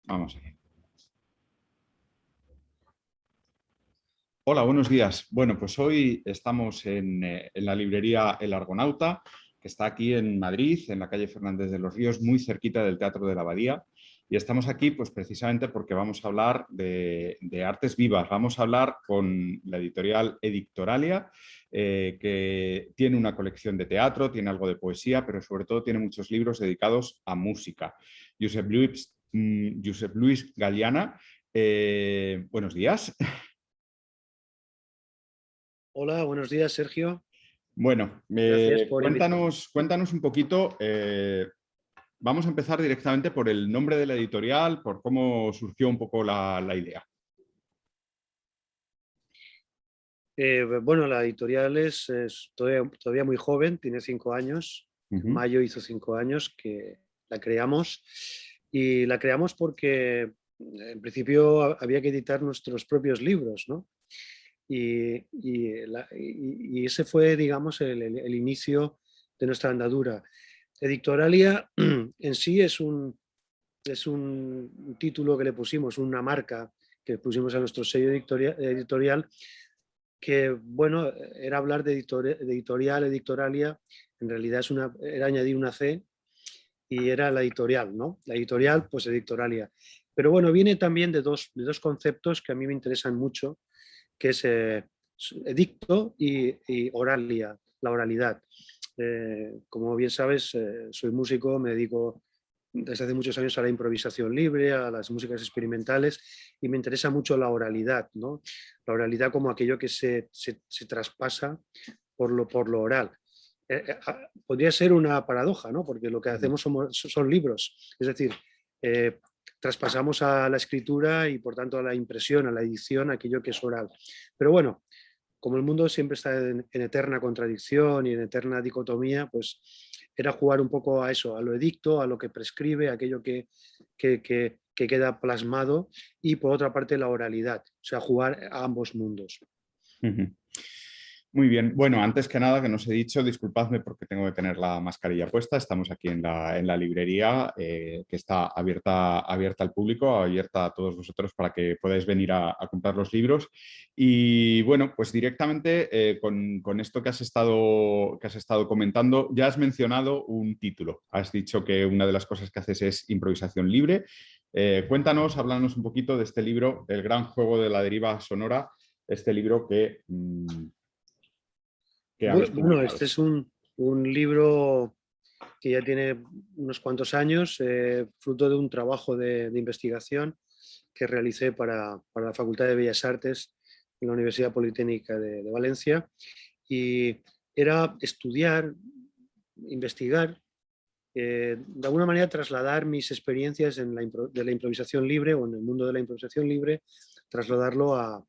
Vamos allá. Hola, buenos días. Bueno, pues hoy estamos en la librería El Argonauta, que está aquí en Madrid, en la calle Fernández de los Ríos, muy cerquita del Teatro de la Abadía. Y estamos aquí pues precisamente porque vamos a hablar de artes vivas. Vamos a hablar con la editorial Edictoralia, que tiene una colección de teatro, tiene algo de poesía, pero sobre todo tiene muchos libros dedicados a música. Josep Luis Galiana, buenos días. Hola, buenos días, Sergio. Bueno, Gracias por invitarme. cuéntanos un poquito. Vamos a empezar directamente por el nombre de la editorial, por cómo surgió un poco la idea. Bueno, la editorial es todavía muy joven, tiene 5 años. En Ujú. mayo hizo 5 años que la creamos y la creamos porque en principio había que editar nuestros propios libros, ¿no? Y ese fue, digamos, el inicio de nuestra andadura. Edictoralia en sí es un título que le pusimos, una marca que pusimos a nuestro sello editorial, que, bueno, era hablar de editorial, Edictoralia, en realidad era añadir una C y era la editorial, ¿no? La editorial, pues Edictoralia. Pero bueno, viene también de dos conceptos que a mí me interesan mucho, que es edicto y oralia, la oralidad. Como bien sabes, soy músico, me dedico desde hace muchos años a la improvisación libre, a las músicas experimentales, y me interesa mucho la oralidad, ¿no? La oralidad como aquello que se traspasa por lo oral. Podría ser una paradoja, ¿no? Porque lo que hacemos son libros, es decir, eh, traspasamos a la escritura y por tanto a la impresión, a la edición, aquello que es oral. Pero bueno, como el mundo siempre está en eterna contradicción y en eterna dicotomía, pues era jugar un poco a eso, a lo edicto, a lo que prescribe, a aquello que queda plasmado, y por otra parte la oralidad, o sea, jugar a ambos mundos. Ujú. Muy bien. Bueno, antes que nada, que no os he dicho, disculpadme porque tengo que tener la mascarilla puesta. Estamos aquí en la librería que está abierta al público, abierta a todos vosotros para que podáis venir a comprar los libros. Y bueno, pues directamente con esto que has estado comentando, ya has mencionado un título. Has dicho que una de las cosas que haces es improvisación libre. Cuéntanos, háblanos un poquito de este libro, El gran juego de la deriva sonora, este libro que habéis Bueno, publicado. este es un libro que ya tiene unos cuantos años, fruto de un trabajo de investigación que realicé para la Facultad de Bellas Artes en la Universidad Politécnica de Valencia, y era estudiar, investigar, de alguna manera trasladar mis experiencias de la improvisación libre o en el mundo de la improvisación libre, trasladarlo a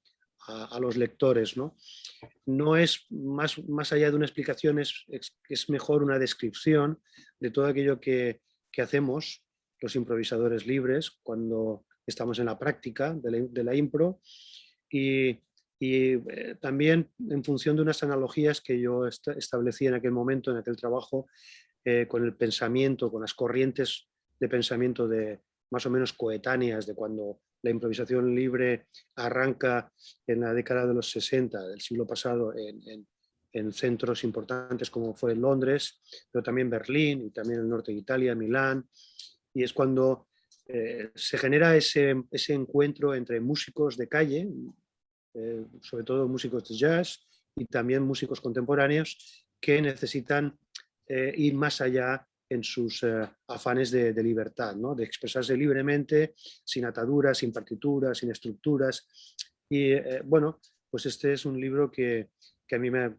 los lectores, ¿no? No es más allá de una explicación, es mejor una descripción de todo aquello que hacemos los improvisadores libres cuando estamos en la práctica de la impro, y también en función de unas analogías que yo establecí en aquel momento, en aquel trabajo, con el pensamiento, con las corrientes de pensamiento más o menos coetáneas de cuando la improvisación libre arranca en la década de los 60 del siglo pasado en centros importantes como fue Londres, pero también Berlín y también el norte de Italia, Milán, y es cuando se genera ese encuentro entre músicos de calle, sobre todo músicos de jazz y también músicos contemporáneos que necesitan ir más allá en sus afanes de libertad, ¿no? De expresarse libremente, sin ataduras, sin partituras, sin estructuras. Y bueno, pues este es un libro que a mí me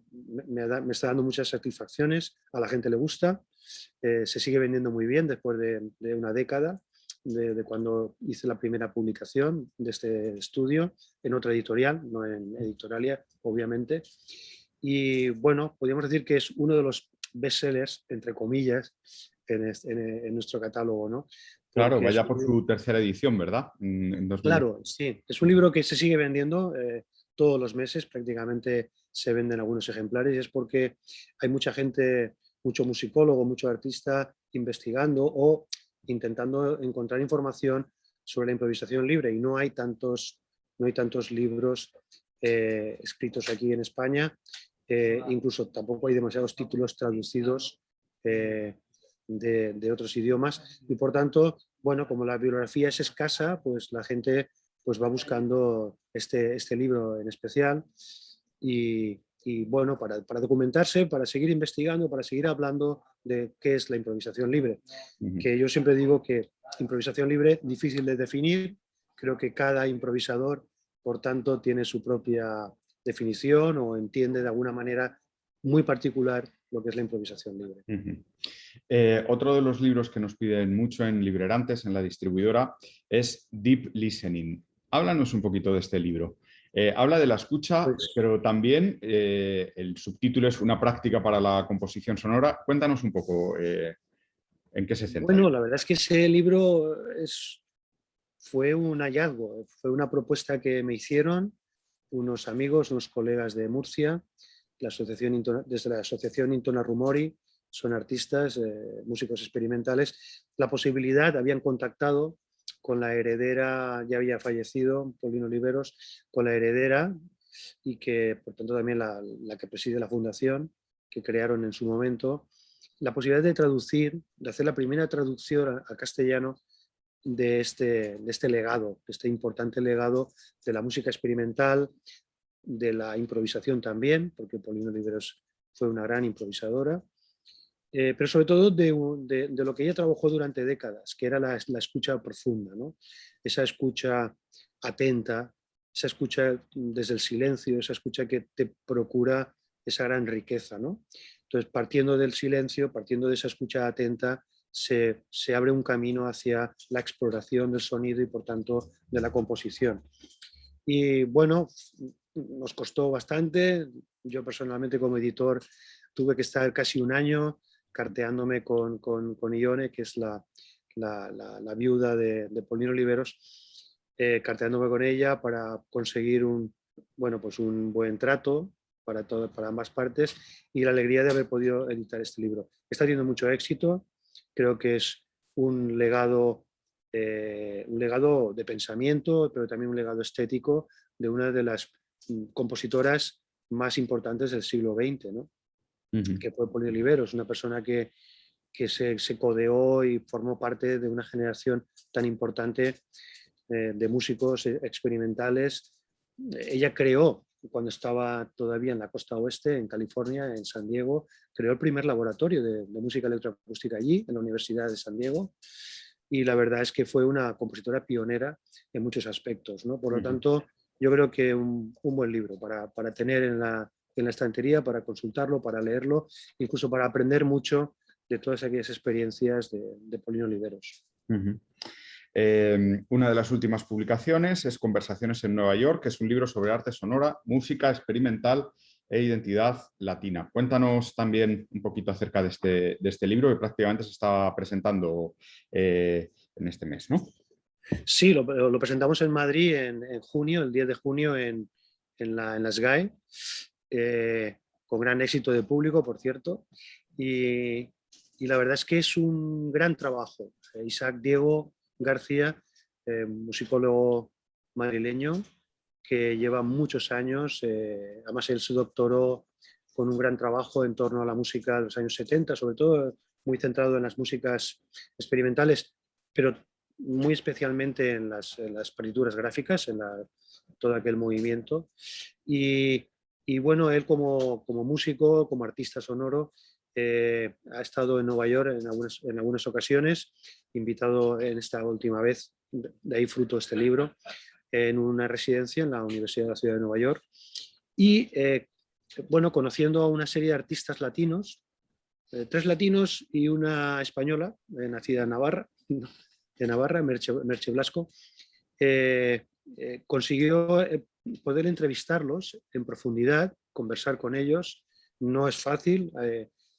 está dando muchas satisfacciones, a la gente le gusta, se sigue vendiendo muy bien después de una década de cuando hice la primera publicación de este estudio en otra editorial, no en Edictoralia, obviamente. Y bueno, podríamos decir que es uno de los bestsellers, entre comillas, en nuestro catálogo, ¿no? Claro, Porque es vaya un por libro, su tercera edición, ¿verdad? En 2020. claro, sí, es un libro que se sigue vendiendo todos los meses, prácticamente se venden algunos ejemplares, y es porque hay mucha gente, mucho musicólogo, mucho artista investigando o intentando encontrar información sobre la improvisación libre y no hay tantos libros escritos aquí en España. Incluso tampoco hay demasiados títulos traducidos de otros idiomas y por tanto, bueno, como la bibliografía es escasa, pues la gente pues va buscando este libro en especial y bueno, para documentarse, para seguir investigando, para seguir hablando de qué es la improvisación libre. Que yo siempre digo que improvisación libre, difícil de definir, creo que cada improvisador, por tanto, tiene su propia definición o entiende de alguna manera muy particular lo que es la improvisación libre. Otro de los libros que nos piden mucho en Librerantes, en la distribuidora, es Deep Listening. Háblanos un poquito de este libro. Habla de la escucha, Pues, pero también el subtítulo es una práctica para la composición sonora. Cuéntanos un poco en qué se centra. bueno, la verdad es que ese libro fue un hallazgo, fue una propuesta que me hicieron unos amigos, unos colegas de Murcia, desde la Asociación Intona Rumori, son artistas, músicos experimentales. La posibilidad, habían contactado con la heredera, ya había fallecido, Paulino Oliveros, con la heredera y que, por tanto, también la que preside la fundación, que crearon en su momento, la posibilidad de traducir, de hacer la primera traducción a castellano de este legado, de este importante legado de la música experimental, de la improvisación también, porque Paulina Oliveros fue una gran improvisadora, pero sobre todo de lo que ella trabajó durante décadas, que era la escucha profunda, ¿no? Esa escucha atenta, esa escucha desde el silencio, esa escucha que te procura esa gran riqueza, ¿no? Entonces, partiendo del silencio, partiendo de esa escucha atenta, se abre un camino hacia la exploración del sonido y, por tanto, de la composición. Y bueno, nos costó bastante. Yo personalmente como editor tuve que estar casi un año carteándome con Ione, que es la viuda de Paulino Oliveros, carteándome con ella para conseguir un buen trato para ambas partes y la alegría de haber podido editar este libro. Está teniendo mucho éxito, creo que es un legado de pensamiento, pero también un legado estético de una de las compositoras más importantes del siglo XX, ¿no? Que fue Paulino Oliveros, una persona que se codeó y formó parte de una generación tan importante de músicos experimentales. Ella creó, cuando estaba todavía en la costa oeste, en California, en San Diego, creó el primer laboratorio de música electroacústica allí, en la Universidad de San Diego, y la verdad es que fue una compositora pionera en muchos aspectos, ¿no? Por lo tanto, yo creo que un buen libro para tener en la estantería, para consultarlo, para leerlo, incluso para aprender mucho de todas aquellas experiencias de Paulino Oliveros. Una de las últimas publicaciones es Conversaciones en Nueva York, que es un libro sobre arte sonora, música experimental e identidad latina. Cuéntanos también un poquito acerca de este libro que prácticamente se está presentando en este mes, ¿no? Sí, lo presentamos en Madrid en junio, el 10 de junio en la SGAE, con gran éxito de público, por cierto, y la verdad es que es un gran trabajo. Isaac Diego García, musicólogo madrileño, que lleva muchos años, además él se doctoró con un gran trabajo en torno a la música de los años 70, sobre todo muy centrado en las músicas experimentales, pero muy especialmente en las partituras gráficas, en todo aquel movimiento. Y bueno, él como músico, como artista sonoro, ha estado en Nueva York en algunas ocasiones, invitado en esta última vez, de ahí fruto este libro, en una residencia en la Universidad de la Ciudad de Nueva York. Y bueno, conociendo a una serie de artistas latinos, 3 latinos y una española, nacida en Navarra, Merche Blasco, consiguió poder entrevistarlos en profundidad, conversar con ellos. No es fácil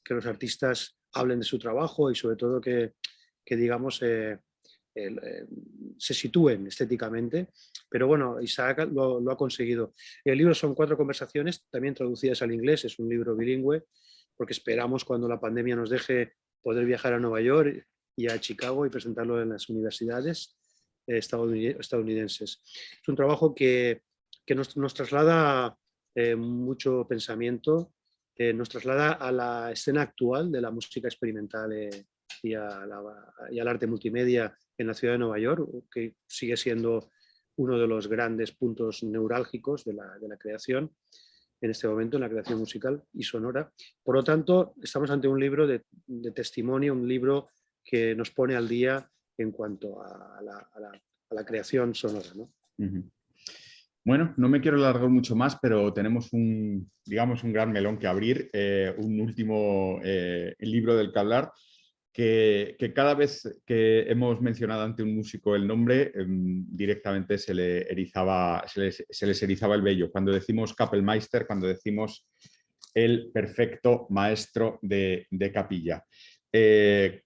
que los artistas hablen de su trabajo y sobre todo que digamos, se sitúen estéticamente, pero bueno, Isaac lo ha conseguido. El libro son 4 conversaciones, también traducidas al inglés, es un libro bilingüe, porque esperamos cuando la pandemia nos deje poder viajar a Nueva York y a Chicago y presentarlo en las universidades estadounidenses. Es un trabajo que nos traslada mucho pensamiento, nos traslada a la escena actual de la música experimental y al arte multimedia en la ciudad de Nueva York, que sigue siendo uno de los grandes puntos neurálgicos de la creación en este momento, en la creación musical y sonora. Por lo tanto, estamos ante un libro de testimonio, un libro que nos pone al día en cuanto a la creación sonora, ¿no? Bueno, no me quiero alargar mucho más, pero tenemos digamos, un gran melón que abrir, un último libro del que hablar, que cada vez que hemos mencionado ante un músico el nombre, directamente se les erizaba el vello. Cuando decimos Kapellmeister, cuando decimos el perfecto maestro de capilla.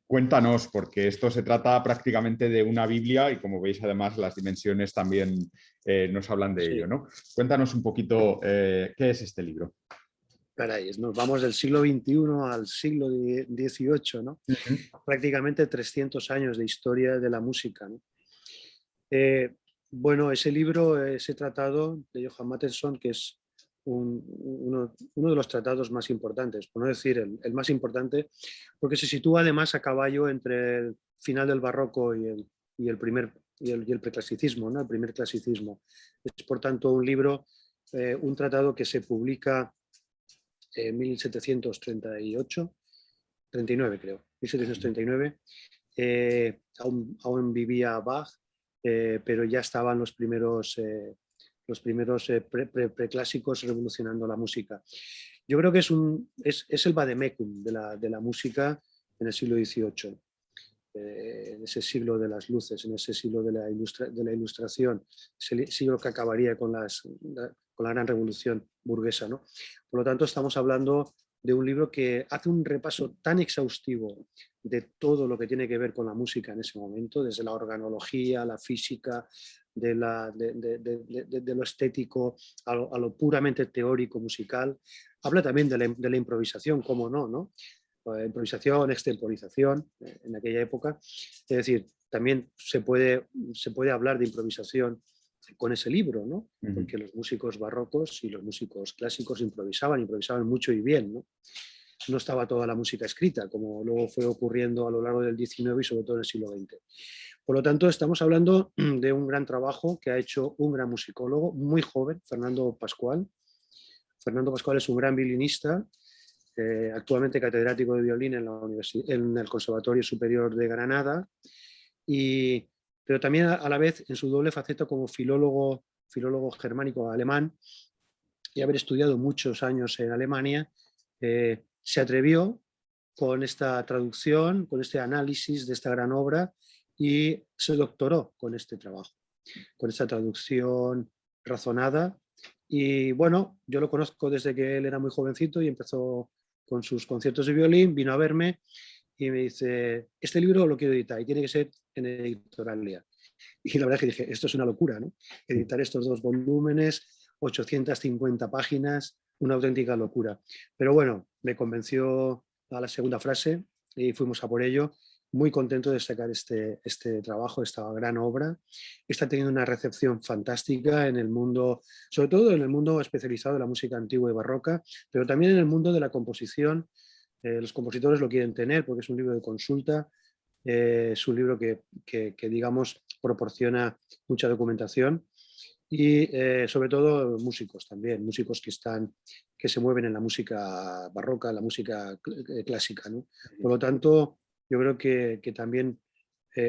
Cuéntanos, porque esto se trata prácticamente de una Biblia y como veis además las dimensiones también nos hablan de ello, ¿no? Cuéntanos un poquito qué es este libro. Caray, nos vamos del siglo XXI al siglo XVIII, ¿no? Prácticamente 300 años de historia de la música, ¿no? Bueno, ese libro, ese tratado de Johann Mattheson, que es uno de los tratados más importantes, por no decir el más importante, porque se sitúa además a caballo entre el final del barroco y el preclasicismo, ¿no? El primer clasicismo. Es por tanto un libro, un tratado que se publica en 1738, 39 creo, 1739. Aún vivía Bach, pero ya estaban los primeros preclásicos revolucionando la música. Yo creo que es el vademecum de la música en el siglo XVIII, en ese siglo de las luces, en ese siglo de la ilustración, ese siglo que acabaría con la gran revolución burguesa, ¿no? Por lo tanto, estamos hablando de un libro que hace un repaso tan exhaustivo de todo lo que tiene que ver con la música en ese momento, desde la organología, la física, de lo estético a lo puramente teórico musical. Habla también de la improvisación, cómo no, ¿no? Improvisación, extemporización en aquella época. Es decir, también se puede hablar de improvisación con ese libro, ¿no? Porque los músicos barrocos y los músicos clásicos improvisaban mucho y bien, ¿no? No estaba toda la música escrita, como luego fue ocurriendo a lo largo del XIX y sobre todo en el siglo XX. Por lo tanto, estamos hablando de un gran trabajo que ha hecho un gran musicólogo, muy joven, Fernando Pascual. Fernando Pascual es un gran violinista, actualmente catedrático de violín en el Conservatorio Superior de Granada, pero también a la vez en su doble faceta como filólogo germánico alemán y haber estudiado muchos años en Alemania, se atrevió con esta traducción, con este análisis de esta gran obra y se doctoró con este trabajo, con esta traducción razonada. Y bueno, yo lo conozco desde que él era muy jovencito y empezó con sus conciertos de violín, vino a verme y me dice, este libro lo quiero editar y tiene que ser en Editorialia. Y la verdad es que dije, esto es una locura, ¿no? Editar estos 2 volúmenes, 850 páginas, una auténtica locura. Pero bueno, me convenció a la segunda frase y fuimos a por ello. Muy contento de sacar este trabajo, esta gran obra. Está teniendo una recepción fantástica en el mundo, sobre todo en el mundo especializado de la música antigua y barroca, pero también en el mundo de la composición. Los compositores lo quieren tener porque es un libro de consulta, es un libro que digamos, proporciona mucha documentación y sobre todo músicos también, músicos que se mueven en la música barroca, la música clásica, ¿no? Por lo tanto, yo creo que también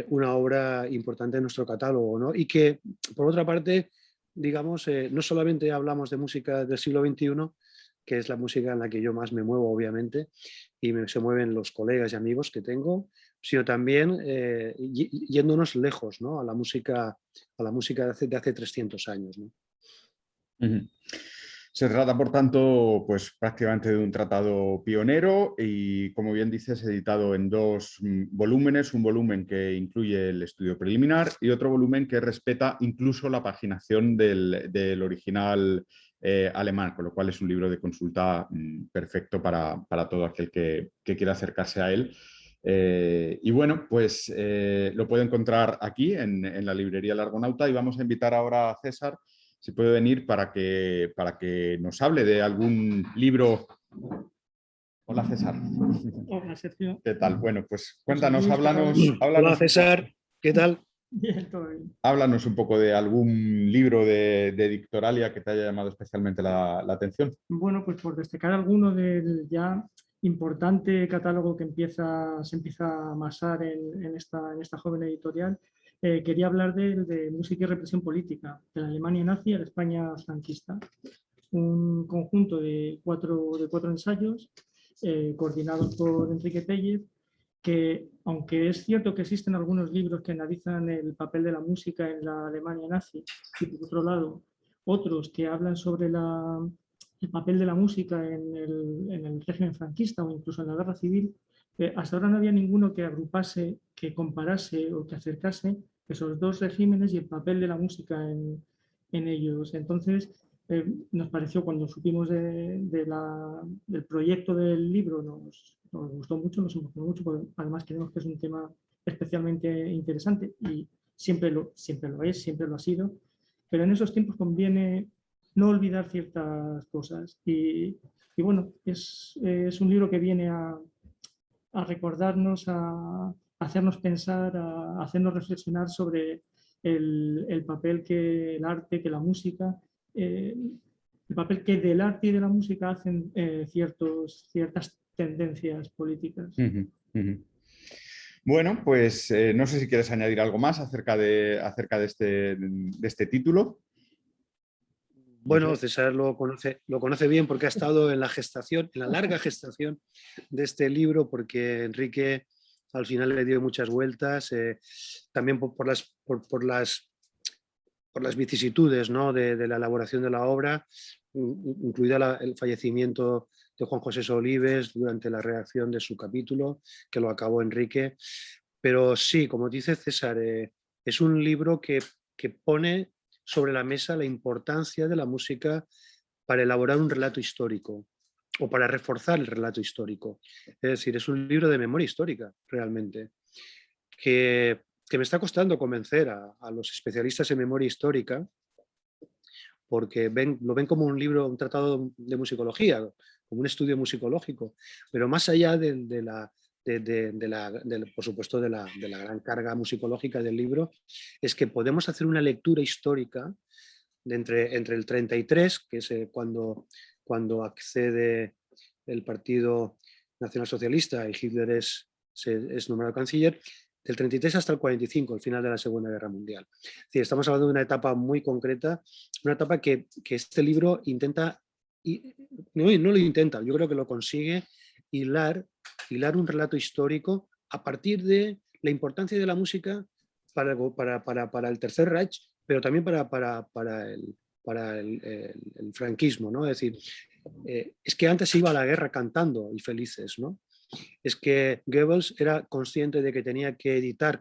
una obra importante en nuestro catálogo, ¿no? Y que, por otra parte, digamos, no solamente hablamos de música del siglo XXI, que es la música en la que yo más me muevo, obviamente, y se mueven los colegas y amigos que tengo, sino también yéndonos lejos, ¿no? a la música de hace 300 años, ¿no? Se trata, por tanto, pues prácticamente de un tratado pionero y, como bien dices, editado en 2 volúmenes, un volumen que incluye el estudio preliminar y otro volumen que respeta incluso la paginación del original alemán, con lo cual es un libro de consulta perfecto para todo aquel que quiera acercarse a él. Y bueno, pues lo puede encontrar aquí en la librería El Argonauta y vamos a invitar ahora a César, si puede venir, para que nos hable de algún libro. Hola, César. Hola, Sergio. ¿Qué tal? Bueno, pues José cuéntanos, Luis, ¿qué tal? háblanos Hola César, ¿qué tal? Bien, todo bien. háblanos un poco de algún libro de Edictoralia que te haya llamado especialmente la atención. Bueno, pues por destacar alguno del ya importante catálogo que se empieza a amasar en esta joven editorial, quería hablar de Música y represión política, de la Alemania nazi a la España franquista. Un conjunto de cuatro ensayos coordinados por Enrique Tellez, que aunque es cierto que existen algunos libros que analizan el papel de la música en la Alemania nazi, y por otro lado otros que hablan sobre el papel de la música en el régimen franquista o incluso en la guerra civil, hasta ahora no había ninguno que agrupase, que comparase o que acercase esos dos regímenes y el papel de la música en ellos. Entonces, nos pareció, cuando supimos del proyecto del libro, nos gustó mucho, nos emocionó mucho, porque además creemos que es un tema especialmente interesante y siempre lo es, siempre lo ha sido, pero en esos tiempos conviene no olvidar ciertas cosas y bueno, es un libro que viene a recordarnos, a hacernos pensar, a hacernos reflexionar sobre el papel que el arte, que la música, el papel que del arte y de la música hacen ciertas tendencias políticas. Uh-huh, uh-huh. Bueno, pues no sé si quieres añadir algo más acerca de este título. Bueno, César lo conoce bien porque ha estado en la gestación, en la larga gestación de este libro, porque Enrique al final le dio muchas vueltas, también por las vicisitudes, ¿no?, de la elaboración de la obra, incluida el fallecimiento de Juan José Solives durante la redacción de su capítulo, que lo acabó Enrique. Pero sí, como dice César, es un libro que pone sobre la mesa la importancia de la música para elaborar un relato histórico o para reforzar el relato histórico. Es decir, es un libro de memoria histórica, realmente, que me está costando convencer a los especialistas en memoria histórica, porque lo ven como un libro, un tratado de musicología, como un estudio musicológico, pero más allá por supuesto, de la gran carga musicológica del libro, es que podemos hacer una lectura histórica entre el 33, que es cuando accede el Partido Nacional Socialista y Hitler es nombrado canciller, del 33 hasta el 45, el final de la Segunda Guerra Mundial. Es decir, estamos hablando de una etapa muy concreta, una etapa que este libro intenta, no lo intenta, yo creo que lo consigue, hilar un relato histórico a partir de la importancia de la música para el Tercer Reich, pero también para el franquismo, ¿no? Es decir, es que antes se iba a la guerra cantando y felices, ¿no? Es que Goebbels era consciente de que tenía que editar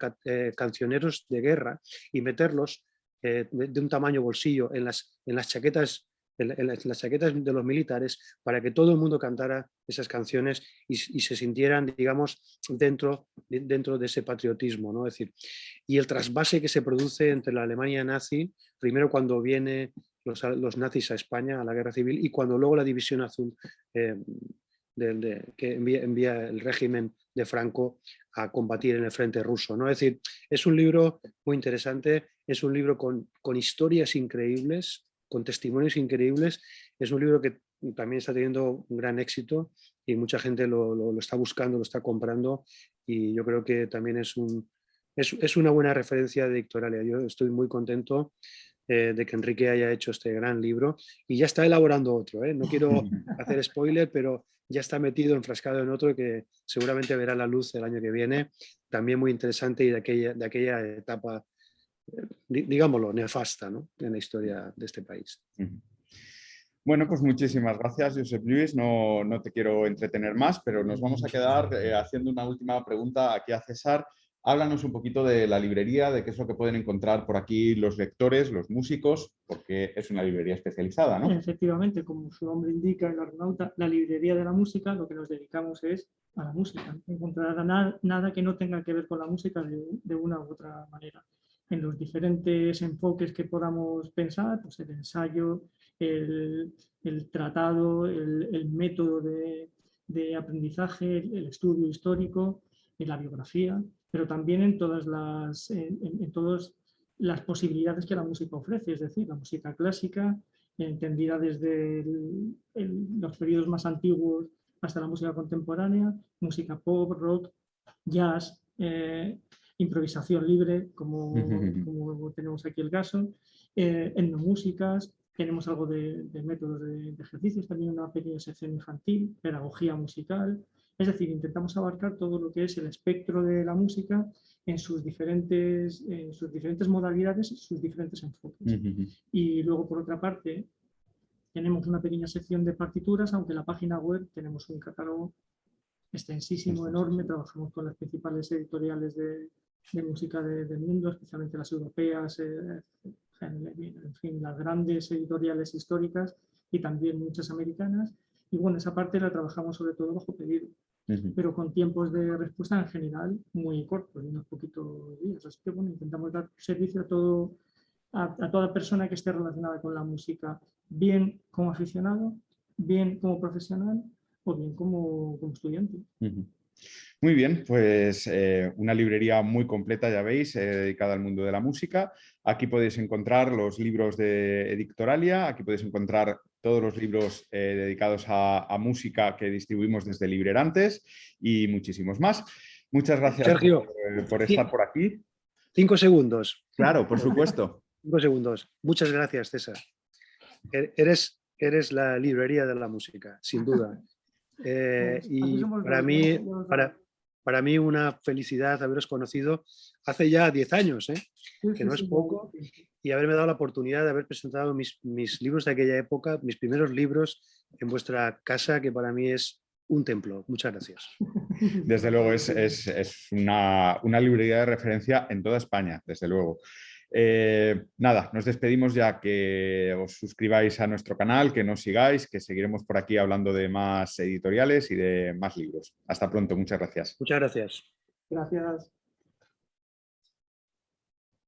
cancioneros de guerra y meterlos de un tamaño bolsillo en las chaquetas de los militares, para que todo el mundo cantara esas canciones y se sintieran, digamos, dentro de ese patriotismo, ¿no? Es decir, y el trasvase que se produce entre la Alemania nazi, primero cuando vienen los nazis a España, a la guerra civil, y cuando luego la División Azul que envía el régimen de Franco a combatir en el frente ruso, ¿no? Es decir, es un libro muy interesante, es un libro con historias increíbles, con testimonios increíbles, es un libro que también está teniendo un gran éxito y mucha gente lo está buscando, lo está comprando, y yo creo que también es una buena referencia de Edictoralia. Yo estoy muy contento de que Enrique haya hecho este gran libro y ya está elaborando otro, ¿eh? No quiero hacer spoiler, pero ya está metido, enfrascado en otro que seguramente verá la luz el año que viene, también muy interesante y de aquella etapa, digámoslo, nefasta, ¿no?, en la historia de este país. Bueno, pues muchísimas gracias, Josep Lluís. No te quiero entretener más, pero nos vamos a quedar haciendo una última pregunta aquí a César. Háblanos un poquito de la librería, de qué es lo que pueden encontrar por aquí los lectores, los músicos, porque es una librería especializada, ¿no? Efectivamente, como su nombre indica, el Argonauta, la librería de la música, lo que nos dedicamos es a la música. No encontrará nada que no tenga que ver con la música de una u otra manera. En los diferentes enfoques que podamos pensar, pues el ensayo, el tratado, el método de aprendizaje, el estudio histórico, la biografía, pero también en todas las posibilidades que la música ofrece, es decir, la música clásica, entendida desde los periodos más antiguos hasta la música contemporánea, música pop, rock, jazz, improvisación libre, como tenemos aquí el caso, etnomúsicas, tenemos algo de métodos de ejercicios, también una pequeña sección infantil, pedagogía musical, es decir, intentamos abarcar todo lo que es el espectro de la música en sus diferentes modalidades, sus diferentes enfoques. Y luego, por otra parte, tenemos una pequeña sección de partituras, aunque en la página web tenemos un catálogo extensísimo, enorme. Trabajamos con las principales editoriales de música del mundo, especialmente las europeas, en fin, las grandes editoriales históricas y también muchas americanas. Y bueno, esa parte la trabajamos sobre todo bajo pedido, pero con tiempos de respuesta en general muy cortos, unos poquitos días. Así que bueno, intentamos dar servicio a toda persona que esté relacionada con la música, bien como aficionado, bien como profesional o bien como estudiante. Muy bien, pues una librería muy completa, ya veis, dedicada al mundo de la música. Aquí podéis encontrar los libros de Edictoralia, aquí podéis encontrar todos los libros dedicados a música que distribuimos desde Librerantes y muchísimos más. Muchas gracias, Sergio, por estar por aquí. 5 segundos. Claro, por supuesto. 5 segundos. Muchas gracias, César. Eres la librería de la música, sin duda. Y para mí una felicidad haberos conocido hace ya 10 años, que no es poco, y haberme dado la oportunidad de haber presentado mis libros de aquella época, mis primeros libros en vuestra casa, que para mí es un templo. Muchas gracias. Desde luego, es una librería de referencia en toda España, desde luego. Nada, nos despedimos ya, que os suscribáis a nuestro canal, que nos sigáis, que seguiremos por aquí hablando de más editoriales y de más libros. Hasta pronto, muchas gracias. Muchas gracias. Gracias.